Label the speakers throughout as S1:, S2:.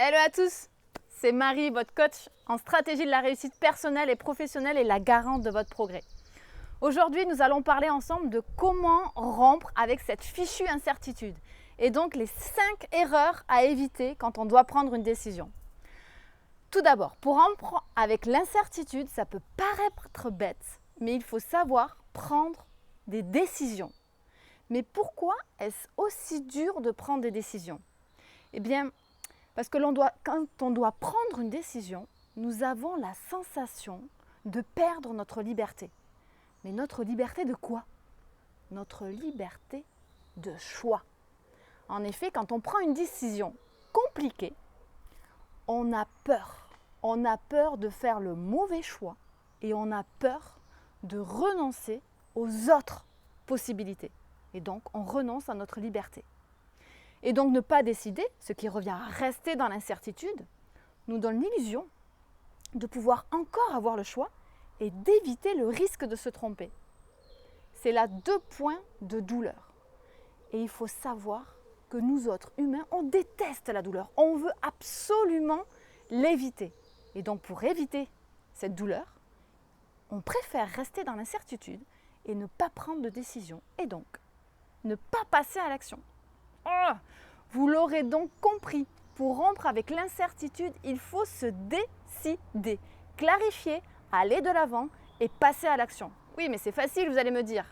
S1: Hello à tous, c'est Marie, votre coach en stratégie de la réussite personnelle et professionnelle et la garante de votre progrès. Aujourd'hui, nous allons parler ensemble de comment rompre avec cette fichue incertitude et donc les 5 erreurs à éviter quand on doit prendre une décision. Tout d'abord, pour rompre avec l'incertitude, ça peut paraître bête, mais il faut savoir prendre des décisions. Mais pourquoi est-ce aussi dur de prendre des décisions ? Eh bien, parce que quand on doit prendre une décision, nous avons la sensation de perdre notre liberté. Mais notre liberté de quoi ? Notre liberté de choix. En effet, quand on prend une décision compliquée, on a peur. On a peur de faire le mauvais choix et on a peur de renoncer aux autres possibilités. Et donc, on renonce à notre liberté. Et donc, ne pas décider, ce qui revient à rester dans l'incertitude, nous donne l'illusion de pouvoir encore avoir le choix et d'éviter le risque de se tromper. C'est là 2 points de douleur. Et il faut savoir que nous autres humains, on déteste la douleur. On veut absolument l'éviter. Et donc, pour éviter cette douleur, on préfère rester dans l'incertitude et ne pas prendre de décision. Et donc, ne pas passer à l'action. Oh, vous l'aurez donc compris, pour rompre avec l'incertitude, il faut se décider, clarifier, aller de l'avant et passer à l'action. Oui, mais c'est facile, vous allez me dire.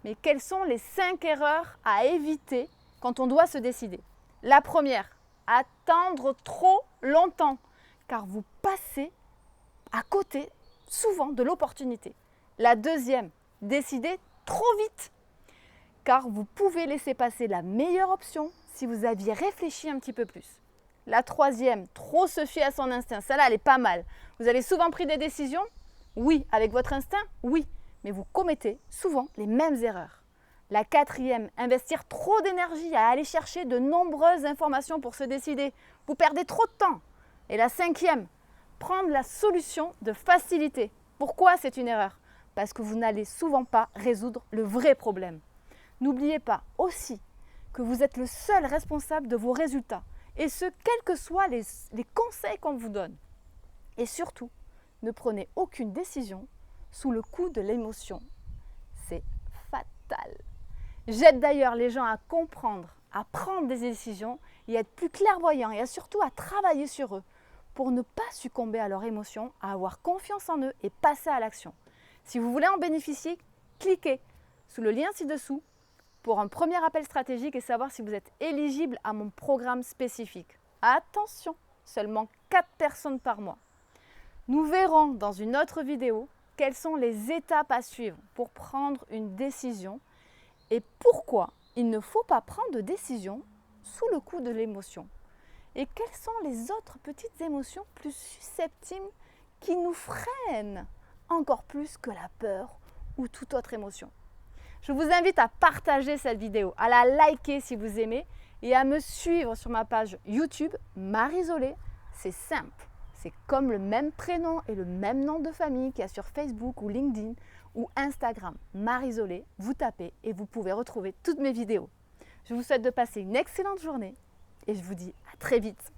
S1: Mais quelles sont les 5 erreurs à éviter quand on doit se décider ? La première, attendre trop longtemps, car vous passez à côté souvent de l'opportunité. La deuxième, décider trop vite, car vous pouvez laisser passer la meilleure option si vous aviez réfléchi un petit peu plus. La troisième, trop se fier à son instinct. Celle-là, elle est pas mal. Vous avez souvent pris des décisions ? Oui. Avec votre instinct ? Oui. Mais vous commettez souvent les mêmes erreurs. La quatrième, investir trop d'énergie à aller chercher de nombreuses informations pour se décider. Vous perdez trop de temps. Et la cinquième, prendre la solution de facilité. Pourquoi c'est une erreur ? Parce que vous n'allez souvent pas résoudre le vrai problème. N'oubliez pas aussi que vous êtes le seul responsable de vos résultats, et ce, quels que soient les conseils qu'on vous donne. Et surtout, ne prenez aucune décision sous le coup de l'émotion. C'est fatal. J'aide d'ailleurs les gens à comprendre, à prendre des décisions et à être plus clairvoyants et surtout à travailler sur eux pour ne pas succomber à leurs émotions, à avoir confiance en eux et passer à l'action. Si vous voulez en bénéficier, cliquez sous le lien ci-dessous pour un premier appel stratégique et savoir si vous êtes éligible à mon programme spécifique. Attention, seulement 4 personnes par mois. Nous verrons dans une autre vidéo quelles sont les étapes à suivre pour prendre une décision et pourquoi il ne faut pas prendre de décision sous le coup de l'émotion. Et quelles sont les autres petites émotions plus susceptibles qui nous freinent encore plus que la peur ou toute autre émotion. Je vous invite à partager cette vidéo, à la liker si vous aimez et à me suivre sur ma page YouTube Marie Zolé. C'est simple, c'est comme le même prénom et le même nom de famille qu'il y a sur Facebook ou LinkedIn ou Instagram. Marie Zolé, vous tapez et vous pouvez retrouver toutes mes vidéos. Je vous souhaite de passer une excellente journée et je vous dis à très vite.